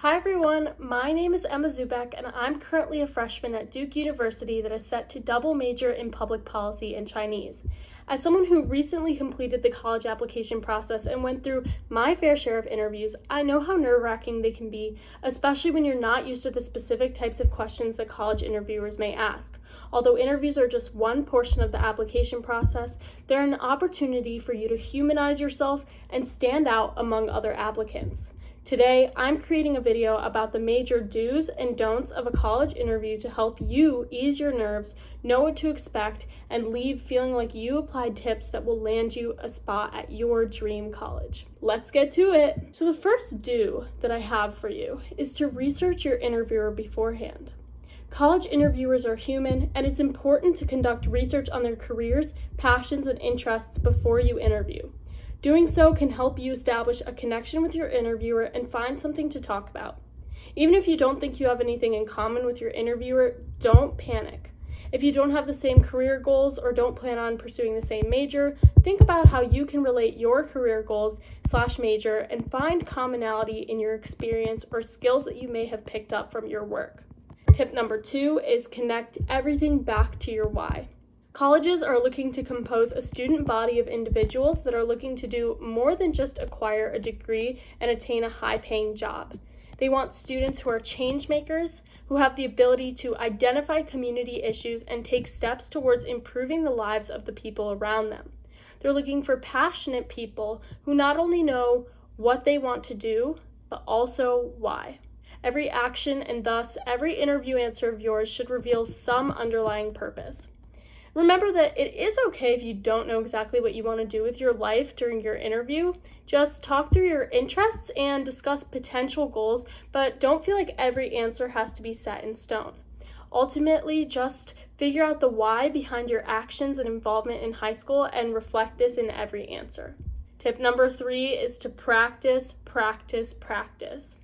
Hi everyone, my name is Emma Zubek and I'm currently a freshman at Duke University that is set to double major in public policy and Chinese. As someone who recently completed the college application process and went through my fair share of interviews, I know how nerve-wracking they can be, especially when you're not used to the specific types of questions that college interviewers may ask. Although interviews are just one portion of the application process, they're an opportunity for you to humanize yourself and stand out among other applicants. Today, I'm creating a video about the major do's and don'ts of a college interview to help you ease your nerves, know what to expect, and leave feeling like you applied tips that will land you a spot at your dream college. Let's get to it. So the first do that I have for you is to research your interviewer beforehand. College interviewers are human, and it's important to conduct research on their careers, passions, and interests before you interview. Doing so can help you establish a connection with your interviewer and find something to talk about. Even if you don't think you have anything in common with your interviewer, don't panic. If you don't have the same career goals or don't plan on pursuing the same major, think about how you can relate your career goals/major and find commonality in your experience or skills that you may have picked up from your work. Tip number 2 is connect everything back to your why. Colleges are looking to compose a student body of individuals that are looking to do more than just acquire a degree and attain a high-paying job. They want students who are change makers, who have the ability to identify community issues and take steps towards improving the lives of the people around them. They're looking for passionate people who not only know what they want to do, but also why. Every action and thus every interview answer of yours should reveal some underlying purpose. Remember that it is okay if you don't know exactly what you want to do with your life during your interview. Just talk through your interests and discuss potential goals, but don't feel like every answer has to be set in stone. Ultimately, just figure out the why behind your actions and involvement in high school and reflect this in every answer. Tip number 3 is to practice, practice, practice.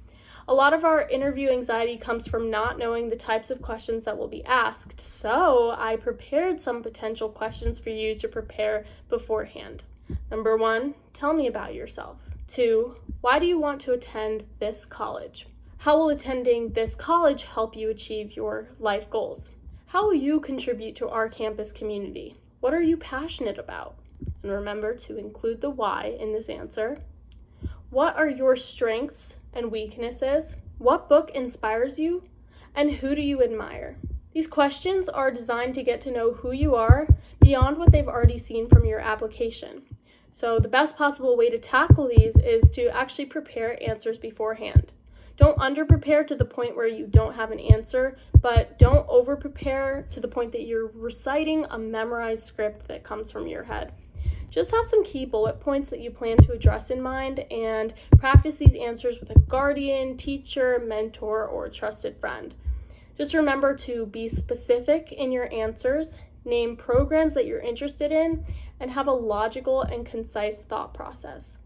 A lot of our interview anxiety comes from not knowing the types of questions that will be asked, so I prepared some potential questions for you to prepare beforehand. Number 1, tell me about yourself. 2, why do you want to attend this college? How will attending this college help you achieve your life goals? How will you contribute to our campus community? What are you passionate about? And remember to include the why in this answer. What are your strengths and weaknesses? What book inspires you? And who do you admire? These questions are designed to get to know who you are beyond what they've already seen from your application. So the best possible way to tackle these is to actually prepare answers beforehand. Don't under-prepare to the point where you don't have an answer, but don't over-prepare to the point that you're reciting a memorized script that comes from your head. Just have some key bullet points that you plan to address in mind and practice these answers with a guardian, teacher, mentor, or trusted friend. Just remember to be specific in your answers, name programs that you're interested in, and have a logical and concise thought process.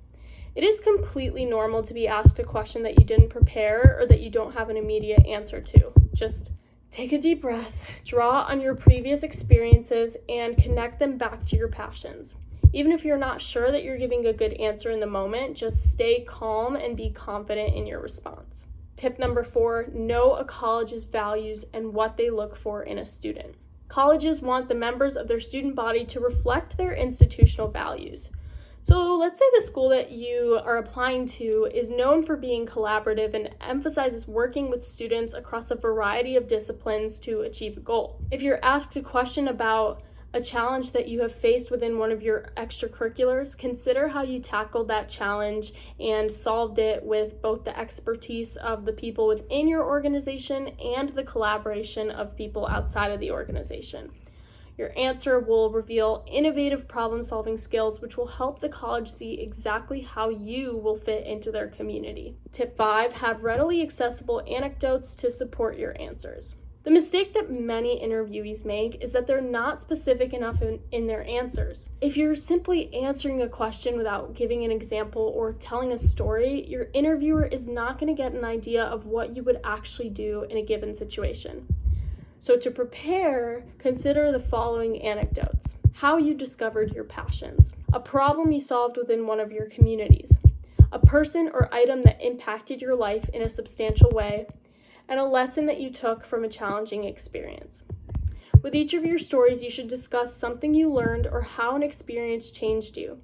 It is completely normal to be asked a question that you didn't prepare or that you don't have an immediate answer to. Just take a deep breath, draw on your previous experiences, and connect them back to your passions. Even if you're not sure that you're giving a good answer in the moment, just stay calm and be confident in your response. Tip number 4, know a college's values and what they look for in a student. Colleges want the members of their student body to reflect their institutional values. So let's say the school that you are applying to is known for being collaborative and emphasizes working with students across a variety of disciplines to achieve a goal. If you're asked a question about a challenge that you have faced within one of your extracurriculars, consider how you tackled that challenge and solved it with both the expertise of the people within your organization and the collaboration of people outside of the organization. Your answer will reveal innovative problem-solving skills, which will help the college see exactly how you will fit into their community. Tip 5, have readily accessible anecdotes to support your answers. The mistake that many interviewees make is that they're not specific enough in their answers. If you're simply answering a question without giving an example or telling a story, your interviewer is not going to get an idea of what you would actually do in a given situation. So to prepare, consider the following anecdotes. How you discovered your passions. A problem you solved within one of your communities. a person or item that impacted your life in a substantial way, and a lesson that you took from a challenging experience. With each of your stories, you should discuss something you learned or how an experience changed you.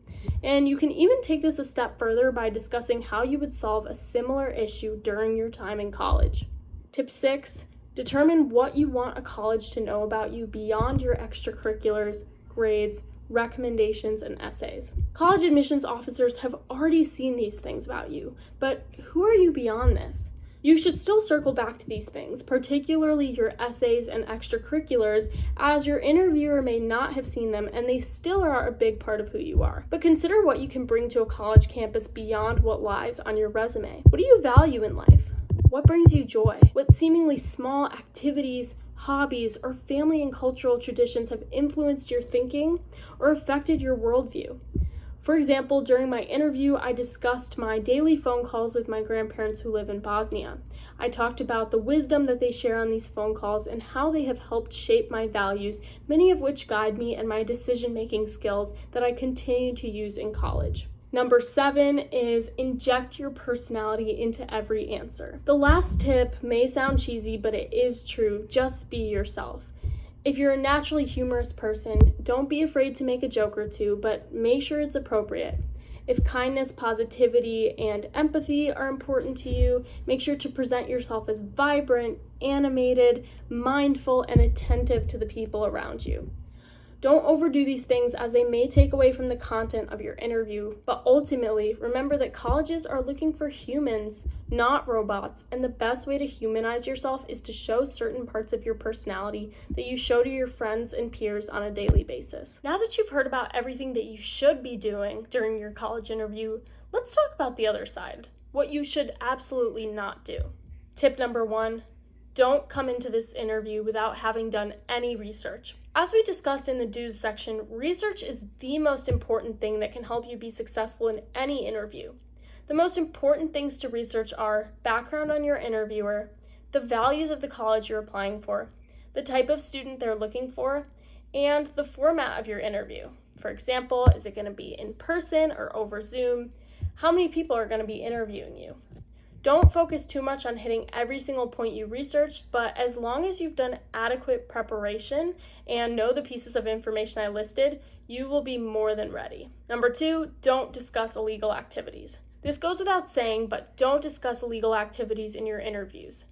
And you can even take this a step further by discussing how you would solve a similar issue during your time in college. Tip 6, determine what you want a college to know about you beyond your extracurriculars, grades, recommendations, and essays. College admissions officers have already seen these things about you, but who are you beyond this? You should still circle back to these things, particularly your essays and extracurriculars, as your interviewer may not have seen them and they still are a big part of who you are. But consider what you can bring to a college campus beyond what lies on your resume. What do you value in life? What brings you joy? What seemingly small activities, hobbies, or family and cultural traditions have influenced your thinking or affected your worldview? For example, during my interview, I discussed my daily phone calls with my grandparents who live in Bosnia. I talked about the wisdom that they share on these phone calls and how they have helped shape my values, many of which guide me and my decision-making skills that I continue to use in college. Number 7 is inject your personality into every answer. The last tip may sound cheesy, but it is true. Just be yourself. If you're a naturally humorous person, don't be afraid to make a joke or two, but make sure it's appropriate. If kindness, positivity, and empathy are important to you, make sure to present yourself as vibrant, animated, mindful, and attentive to the people around you. Don't overdo these things as they may take away from the content of your interview, but ultimately, remember that colleges are looking for humans, not robots, and the best way to humanize yourself is to show certain parts of your personality that you show to your friends and peers on a daily basis. Now that you've heard about everything that you should be doing during your college interview, let's talk about the other side, what you should absolutely not do. Tip number 1, don't come into this interview without having done any research. As we discussed in the do's section, research is the most important thing that can help you be successful in any interview. The most important things to research are background on your interviewer, the values of the college you're applying for, the type of student they're looking for, and the format of your interview. For example, is it going to be in person or over Zoom? How many people are going to be interviewing you? Don't focus too much on hitting every single point you researched, but as long as you've done adequate preparation and know the pieces of information I listed, you will be more than ready. Number 2, don't discuss illegal activities. This goes without saying, but don't discuss illegal activities in your interviews.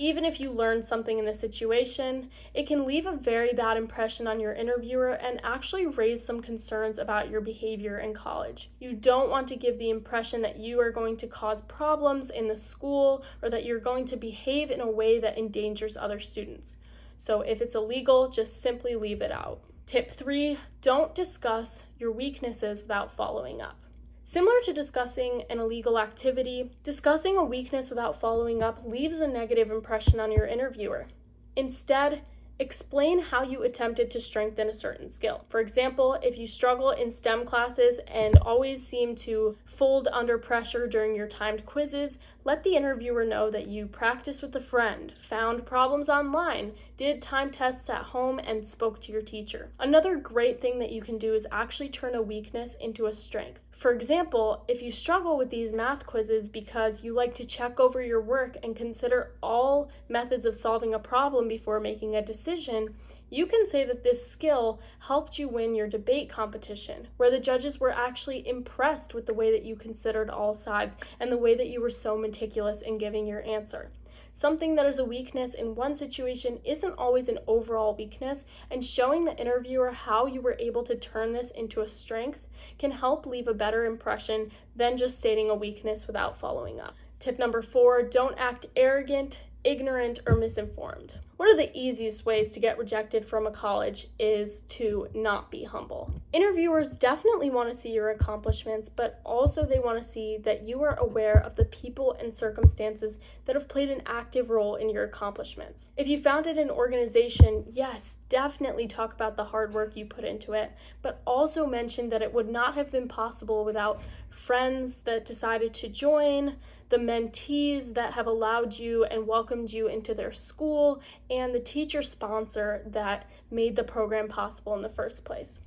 Even if you learn something in the situation, it can leave a very bad impression on your interviewer and actually raise some concerns about your behavior in college. You don't want to give the impression that you are going to cause problems in the school or that you're going to behave in a way that endangers other students. So if it's illegal, just simply leave it out. Tip 3, don't discuss your weaknesses without following up. Similar to discussing an illegal activity, discussing a weakness without following up leaves a negative impression on your interviewer. Instead, explain how you attempted to strengthen a certain skill. For example, if you struggle in STEM classes and always seem to fold under pressure during your timed quizzes, let the interviewer know that you practiced with a friend, found problems online, did time tests at home, and spoke to your teacher. Another great thing that you can do is actually turn a weakness into a strength. For example, if you struggle with these math quizzes because you like to check over your work and consider all methods of solving a problem before making a decision, you can say that this skill helped you win your debate competition, where the judges were actually impressed with the way that you considered all sides and the way that you were so meticulous in giving your answer. Something that is a weakness in one situation isn't always an overall weakness, and showing the interviewer how you were able to turn this into a strength can help leave a better impression than just stating a weakness without following up. Tip number 4, don't act arrogant, ignorant, or misinformed. One of the easiest ways to get rejected from a college is to not be humble. Interviewers definitely want to see your accomplishments, but also they want to see that you are aware of the people and circumstances that have played an active role in your accomplishments. If you founded an organization, yes, definitely talk about the hard work you put into it, but also mention that it would not have been possible without friends that decided to join, the mentees that have allowed you and welcomed you into their school, and the teacher sponsor that made the program possible in the first place.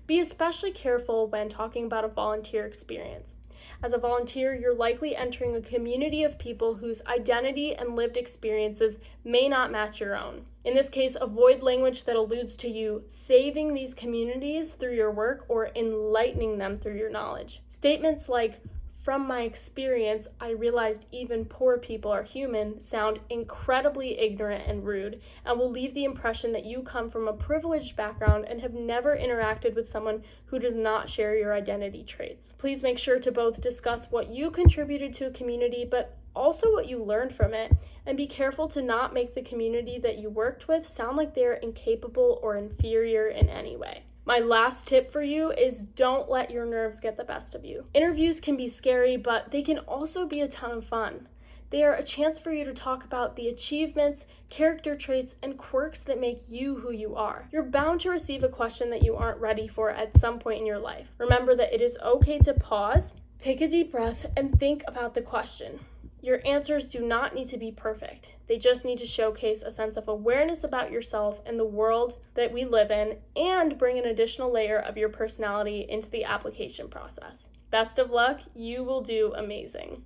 Be especially careful when talking about a volunteer experience. As a volunteer, you're likely entering a community of people whose identity and lived experiences may not match your own. In this case, avoid language that alludes to you saving these communities through your work or enlightening them through your knowledge. Statements like, "From my experience, I realized even poor people are human," sound incredibly ignorant and rude, and will leave the impression that you come from a privileged background and have never interacted with someone who does not share your identity traits. Please make sure to both discuss what you contributed to a community, but also what you learned from it, and be careful to not make the community that you worked with sound like they're incapable or inferior in any way. My last tip for you is don't let your nerves get the best of you. Interviews can be scary, but they can also be a ton of fun. They are a chance for you to talk about the achievements, character traits, and quirks that make you who you are. You're bound to receive a question that you aren't ready for at some point in your life. Remember that it is okay to pause, take a deep breath, and think about the question. Your answers do not need to be perfect. They just need to showcase a sense of awareness about yourself and the world that we live in, and bring an additional layer of your personality into the application process. Best of luck, you will do amazing.